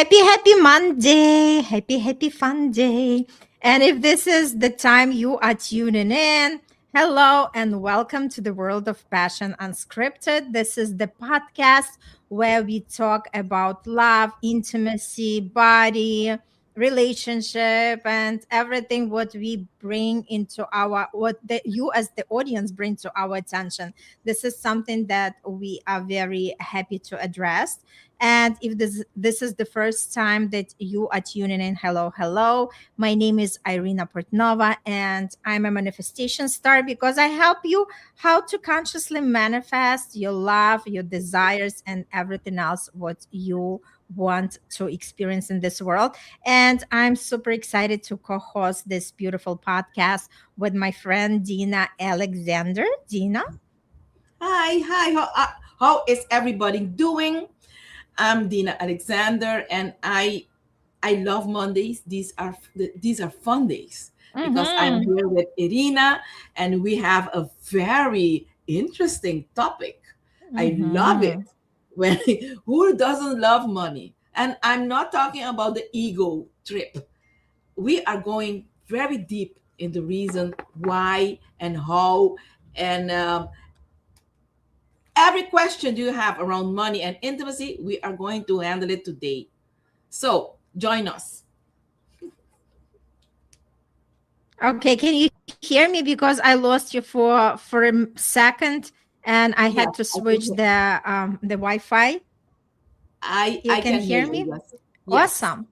Happy Monday. Happy fun day. And if this is the time you are tuning in, hello and welcome to the World of Passion Unscripted. This is the podcast where we talk about love, intimacy, body, relationship, and everything what we bring into you as the audience bring to our attention. This is something that we are very happy to address. And if this is the first time that you are tuning in, hello. My name is Irina Portnova, and I'm a manifestation star because I help you how to consciously manifest your love, your desires, and everything else what you want to experience in this world. And I'm super excited to co-host this beautiful podcast with my friend Dina Alexander. Dina. Hi. How is everybody doing? I'm Dina Alexander, and I love Mondays. These are fun days because I'm Mm-hmm. here with Irina, and we have a very interesting topic. I love it. Mm-hmm. When who doesn't love money? And I'm not talking about the ego trip. We are going very deep in the reason why and how and every question you have around money and intimacy, we are going to handle it today. So join us. Okay, can you hear me because I lost you for a second and I had to Yes, I switch can. the Wi-Fi. You I can can hear hear you. me? Yes, yes, Awesome.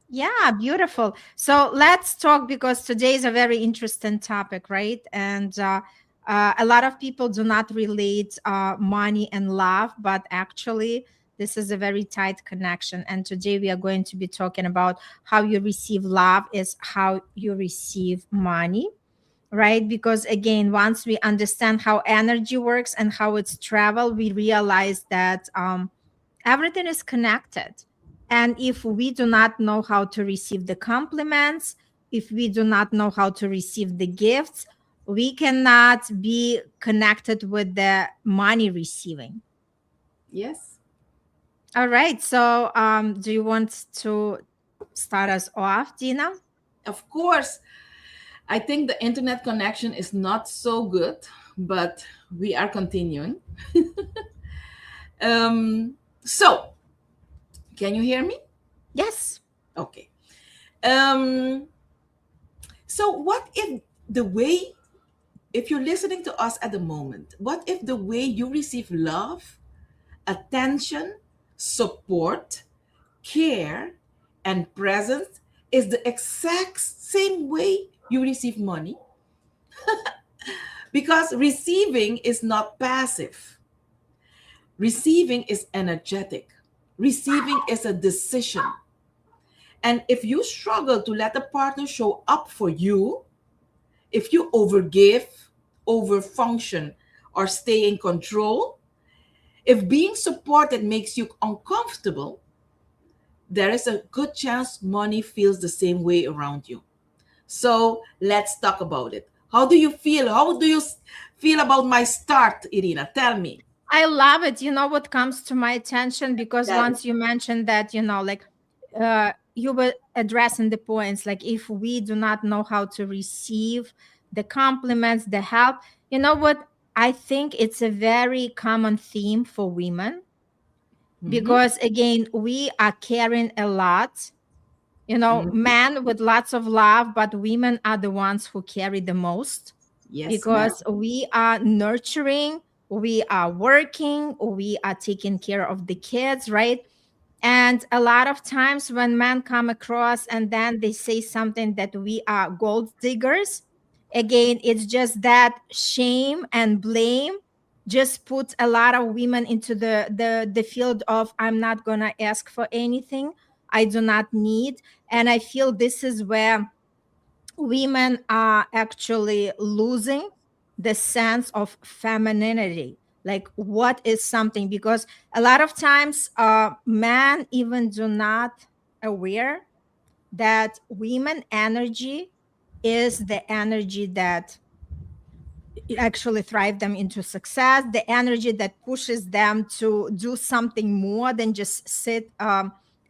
Yeah, beautiful. So let's talk because today is a very interesting topic, right? And a lot of people do not relate money and love, but actually, this is a very tight connection. And today we are going to be talking about how you receive love is how you receive money, right? Because again, once we understand how energy works and how it's travel, we realize that everything is connected. And if we do not know how to receive the compliments, if we do not know how to receive the gifts, we cannot be connected with the money receiving. yes. All right. So, do you want to start us off, Dina? Of course, I think the internet connection is not so good, but we are continuing. So, can you hear me? Yes. Okay. Um, so, what if the way, if you're listening to us at the moment, what if the way you receive love, attention, support, care, and presence is the exact same way you receive money? Because receiving is not passive, receiving is energetic, receiving is a decision. And if you struggle to let a partner show up for you, if you overgive, overfunction, or stay in control, if being supported makes you uncomfortable, there is a good chance money feels the same way around you. So let's talk about it. How do you feel? How do you feel about my start, Irina? Tell me. I love it. You know what comes to my attention because Tell me. once you mentioned that, like you were addressing the points, like if we do not know how to receive the compliments, the help, you know what? I think it's a very common theme for women Mm-hmm. because again, we are caring a lot. Mm-hmm. Men with lots of love, but women are the ones who carry the most Yes, ma'am. because we are nurturing, we are working, we are taking care of the kids, right? And a lot of times when men come across and then they say something that we are gold diggers, again, it's just that shame and blame just puts a lot of women into the field of I'm not gonna ask for anything. I do not need. And I feel this is where women are actually losing the sense of femininity, like what is something, because a lot of times men even do not aware that women energy is the energy that actually thrive them into success, the energy that pushes them to do something more than just sit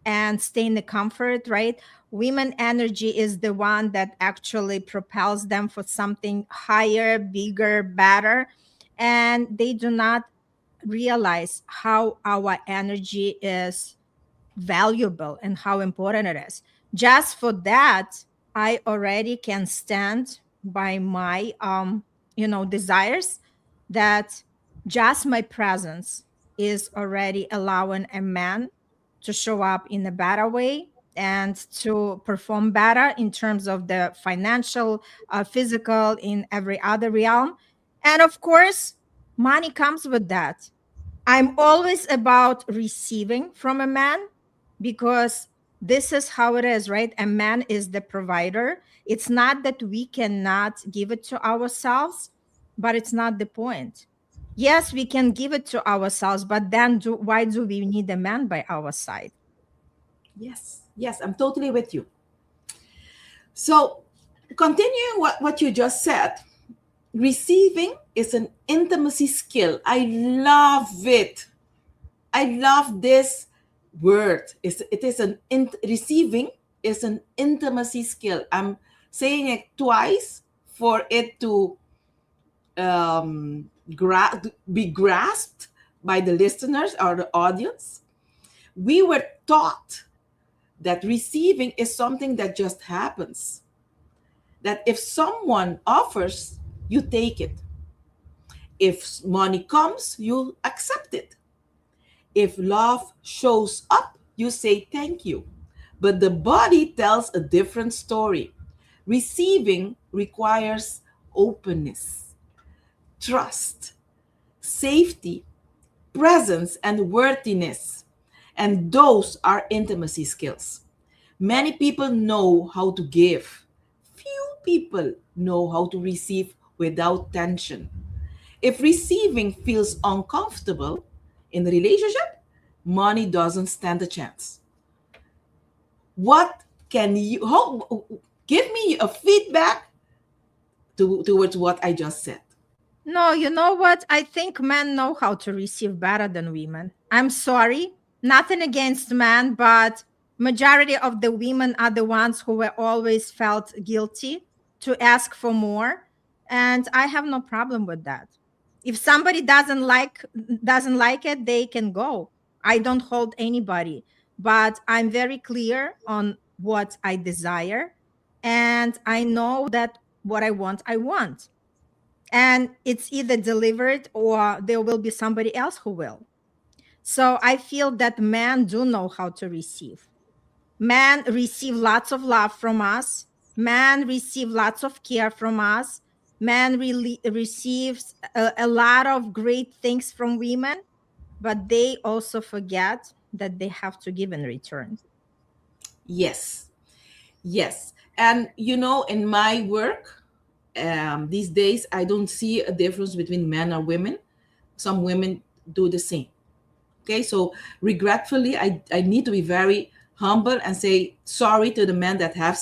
and stay in the comfort, right? Women energy is the one that actually propels them for something higher, bigger, better. And they do not realize how our energy is valuable and how important it is. Just for that, I already can stand by my desires, that just my presence is already allowing a man to show up in a better way and to perform better in terms of the financial, physical, in every other realm. And of course, money comes with that. I'm always about receiving from a man, because this is how it is, right? A man is the provider. It's not that we cannot give it to ourselves, but it's not the point. Yes, we can give it to ourselves, but then why do we need a man by our side? Yes, yes, I'm totally with you. So, continuing what you just said, receiving is an intimacy skill. I love it. I love this word. It is receiving is an intimacy skill. I'm saying it twice for it to be grasped by the listeners or the audience. We were taught that receiving is something that just happens. That if someone offers, you take it. If money comes, you accept it. If love shows up, you say thank you. But the body tells a different story. Receiving requires openness, trust, safety, presence, and worthiness. And those are intimacy skills. Many people know how to give. Few people know how to receive without tension. If receiving feels uncomfortable in the relationship, money doesn't stand a chance. What can you how, give me a feedback towards what I just said? No, you know what? I think men know how to receive better than women. I'm sorry, nothing against men, but majority of the women are the ones who were always felt guilty to ask for more, and I have no problem with that. If somebody doesn't like it, they can go. I don't hold anybody, but I'm very clear on what I desire, and I know that what I want, and it's either delivered or there will be somebody else who will. So I feel that men do know how to receive. Men receive lots of love from us. Men receive lots of care from us. Men really receives a lot of great things from women, but they also forget that they have to give in return. Yes, yes. And in my work, these days, I don't see a difference between men or women. Some women do the same. Okay, so regretfully, I need to be very humble and say sorry to the men that have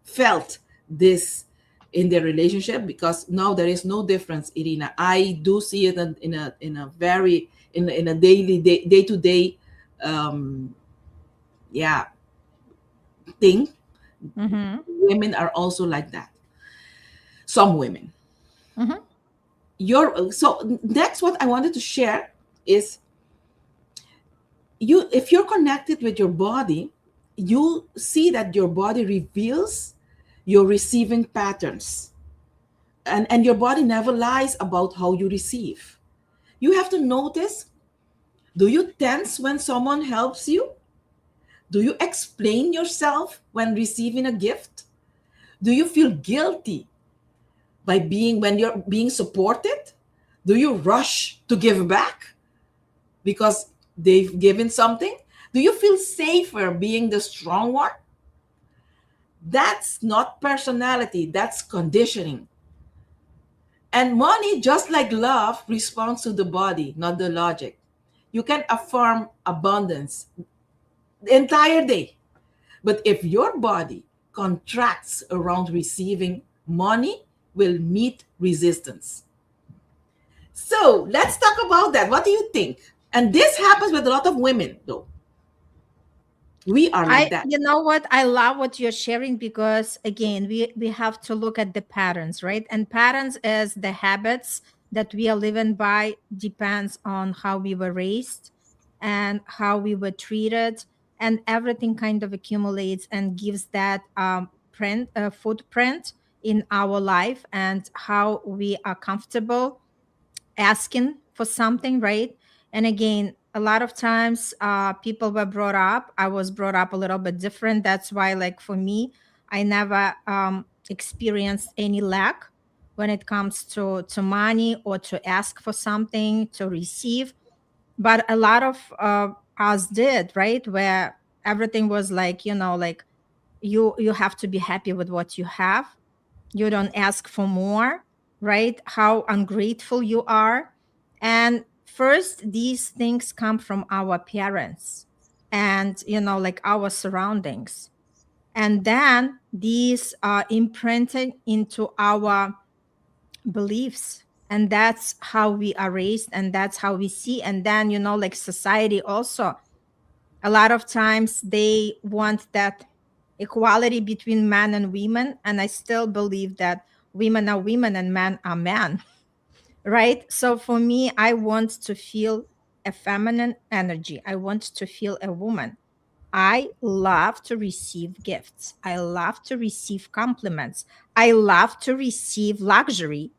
felt this in their relationship, because now there is no difference, Irina. I do see it in a very in a day to day yeah thing. Mm-hmm. Women are also like that. Some women. Mm-hmm. Next, what I wanted to share is, if you're connected with your body, you see that your body reveals your receiving patterns, and your body never lies about how you receive. You have to notice, do you tense when someone helps you? Do you explain yourself when receiving a gift? Do you feel guilty when you're being supported? Do you rush to give back because they've given something? Do you feel safer being the strong one? That's not personality, that's conditioning. And money, just like love, responds to the body, not the logic. You can affirm abundance the entire day, but if your body contracts around receiving, money will meet resistance. So let's talk about that. What do you think? And this happens with a lot of women, though. We are like I, that. you know what? I love what you're sharing because again, we have to look at the patterns, right? And patterns is the habits that we are living by depends on how we were raised and how we were treated, and everything kind of accumulates and gives that footprint in our life and how we are comfortable asking for something, right? And again, a lot of times people were brought up, I was brought up a little bit different. That's why, like for me, I never experienced any lack when it comes to money or to ask for something to receive. But a lot of us did, right? Where everything was like, like you have to be happy with what you have, you don't ask for more, right? How ungrateful you are. And first, these things come from our parents and, like our surroundings. And then these are imprinted into our beliefs. And that's how we are raised and that's how we see. And then, like society also, a lot of times they want that equality between men and women, and I still believe that women are women and men are men. Right? So for me, I want to feel a feminine energy, I want to feel a woman. I love to receive gifts, I love to receive compliments, I love to receive luxury.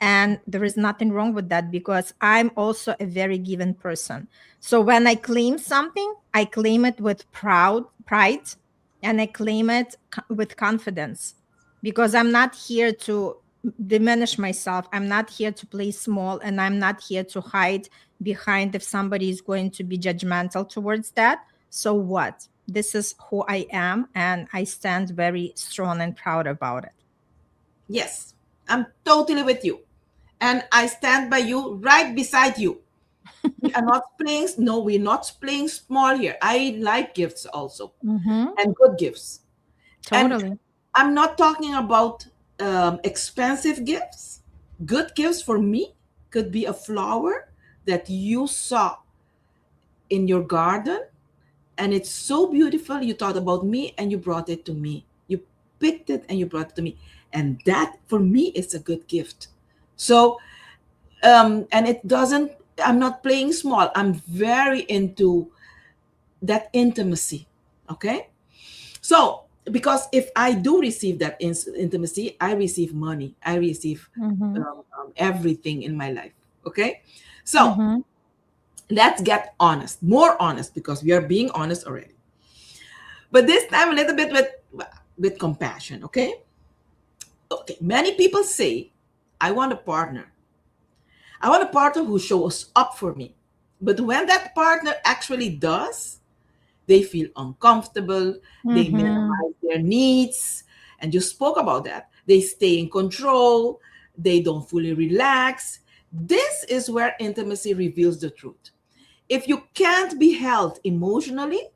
And there is nothing wrong with that because I'm also a very given person. So when I claim something, I claim it with pride, and I claim it with confidence, because I'm not here to diminish myself. I'm not here to play small, and I'm not here to hide behind if somebody is going to be judgmental towards that. So what? This is who I am, and I stand very strong and proud about it. Yes, I'm totally with you. And I stand by you, right beside you. We are not playing, no, we're not playing small here. I like gifts also, Hmm. and good gifts. And Totally. I'm not talking about expensive gifts. Good gifts for me could be a flower that you saw in your garden and it's so beautiful. You thought about me and you brought it to me. You picked it and you brought it to me. And that for me is a good gift. So, and it doesn't, I'm not playing small. I'm very into that intimacy. Okay. So, because if I do receive that intimacy, I receive money, I receive Mhm. everything in my life. Okay. So, Mhm. let's get honest, more honest, because we are being honest already. But this time a little bit with compassion. Okay. Okay. Many people say, I want a partner. I want a partner who shows up for me. But when that partner actually does, they feel uncomfortable, they Mhm. minimize their needs, and you spoke about that. They stay in control, they don't fully relax. This is where intimacy reveals the truth. If you can't be held emotionally,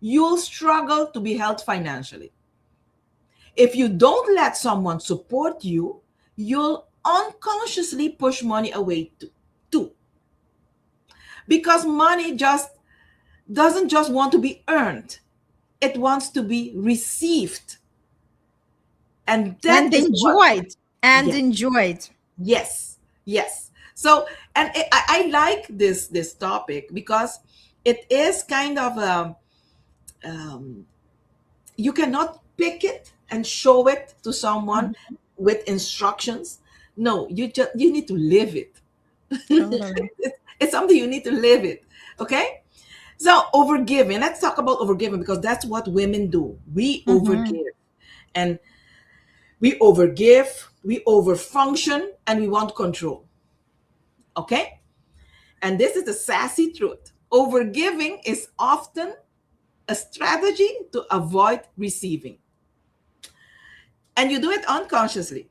you'll struggle to be held financially. If you don't let someone support you, you'll unconsciously push money away too. Because money just doesn't just want to be earned, it wants to be received. And that And is what, enjoyed. And yes, enjoyed. yes, yes. So, and I like this topic because it is kind of um, you cannot pick it and show it to someone Mhm. with instructions. No, you need to live it. Totally. It's something you need to live it. Okay. So overgiving. Let's talk about overgiving because that's what women do. We Mhm. overgive, and we overgive, we overfunction, and we want control. Okay. And this is the sassy truth. Overgiving is often a strategy to avoid receiving, and you do it unconsciously.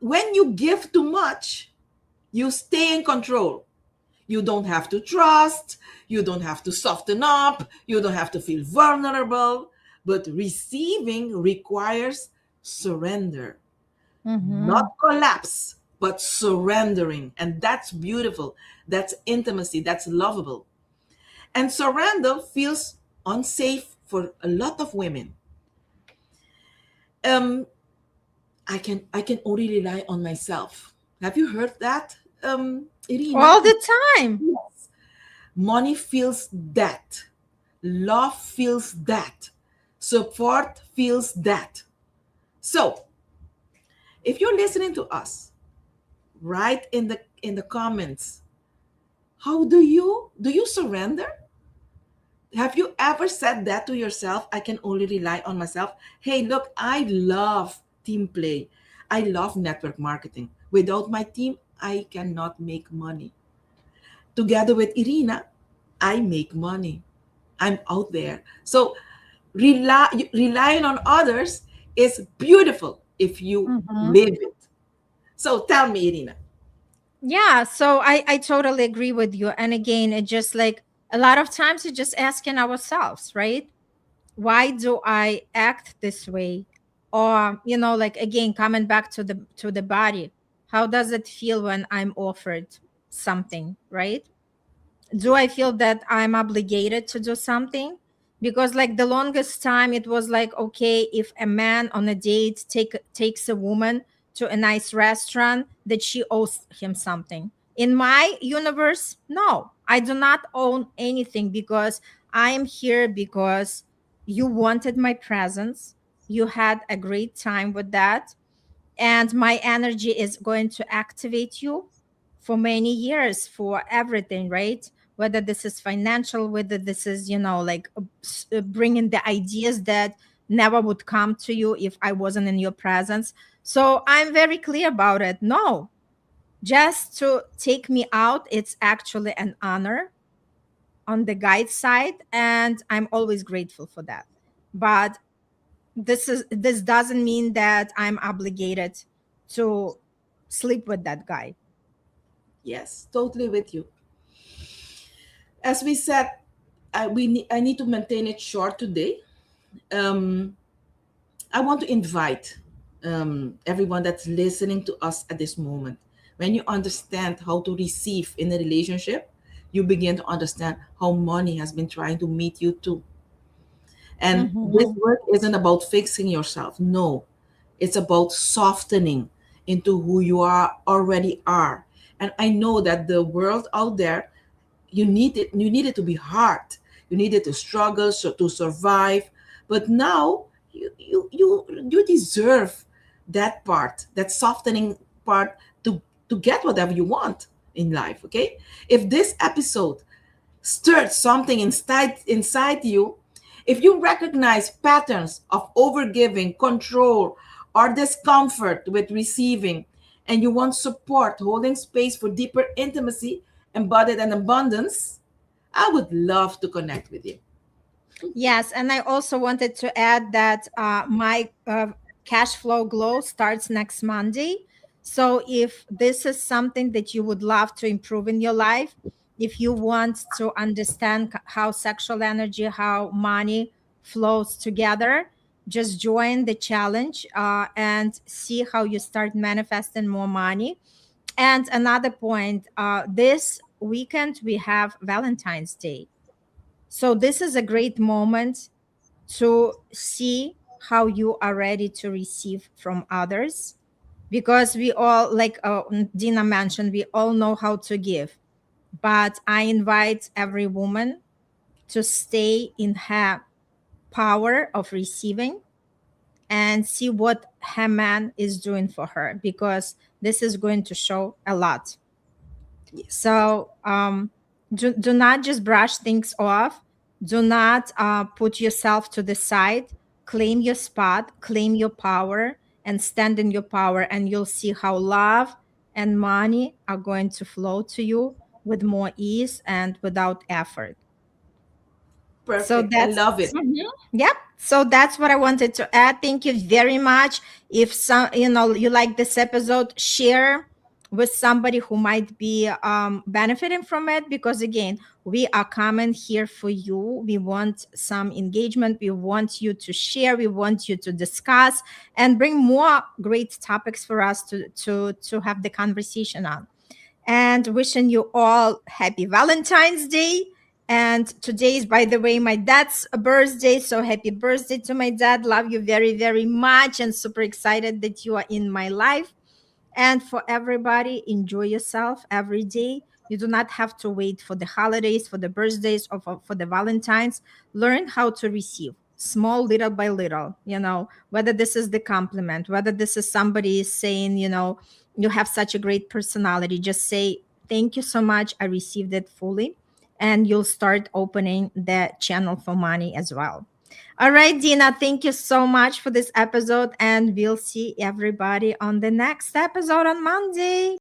When you give too much, you stay in control. You don't have to trust, you don't have to soften up, you don't have to feel vulnerable. But receiving requires surrender, not Mhm. collapse, but surrendering. And that's beautiful. That's intimacy. That's lovable. And surrender feels unsafe for a lot of women. Um, I can only rely on myself. Have you heard that, Irina? All the time. Yes. Money feels that. Love feels that. Support feels that. So, if you're listening to us, write in the comments, how do you surrender? Have you ever said that to yourself? I can only rely on myself. Hey, look, I love team play. I love network marketing. Without my team, I cannot make money. Together with Irina, I make money. I'm out there. So relying on others is beautiful if you Mhm. live it. So tell me, Irina. Yeah, so I totally agree with you. And again, it just like a lot of times it's just asking ourselves, right? Why do I act this way? Or, like again, coming back to the body, how does it feel when I'm offered something, right? Do I feel that I'm obligated to do something? Because like the longest time it was like, okay, if a man on a date takes a woman to a nice restaurant, that she owes him something. In my universe, no, I do not own anything, because I am here because you wanted my presence. You had a great time with that, and my energy is going to activate you for many years, for everything, right? Whether this is financial, whether this is like bringing the ideas that never would come to you if I wasn't in your presence. So I'm very clear about it. No, just to take me out, it's actually an honor on the guide side, and I'm always grateful for that. But this doesn't mean that I'm obligated to sleep with that guy. Yes, totally with you. As we said, I need to maintain it short today. Um, I want to invite everyone that's listening to us at this moment. When you understand how to receive in a relationship, you begin to understand how money has been trying to meet you too. And this Mhm. work isn't about fixing yourself. No, it's about softening into who you are already are. And I know that the world out there, you need it to be hard. You need it to struggle, so to survive. But now you deserve that part, that softening part, to get whatever you want in life. Okay, if this episode stirred something inside you, if you recognize patterns of overgiving, control, or discomfort with receiving, and you want support holding space for deeper intimacy embodied in abundance, I would love to connect with you. Yes, and I also wanted to add that my cash flow glow starts next Monday. So if this is something that you would love to improve in your life, if you want to understand how sexual energy, how money flows together, just join the challenge and see how you start manifesting more money. And another point, this weekend we have Valentine's Day. So this is a great moment to see how you are ready to receive from others, because we all, like Dina mentioned, we all know how to give. But I invite every woman to stay in her power of receiving and see what her man is doing for her, because this is going to show a lot. Yes. So do not just brush things off. Do not put yourself to the side. Claim your spot, claim your power, and stand in your power. And you'll see how love and money are going to flow to you with more ease and without effort. So Perfect. I that's love it. Mhm. Yep. So that's what I wanted to add. Thank you very much. If some, you like this episode, share with somebody who might be benefiting from it. Because again, we are coming here for you. We want some engagement. We want you to share. We want you to discuss and bring more great topics for us to have the conversation on. And wishing you all happy Valentine's Day, And today is, by the way, my dad's birthday. So happy birthday to my dad. Love you very, very much. And super excited that you are in my life. And for everybody, enjoy yourself every day. You do not have to wait for the holidays, for the birthdays, or for the Valentines. Learn how to receive small, little by little, whether this is the compliment, whether this is somebody saying, you have such a great personality. Just say, thank you so much. I received it fully. And you'll start opening the channel for money as well. All right, Dina, thank you so much for this episode. And we'll see everybody on the next episode on Monday.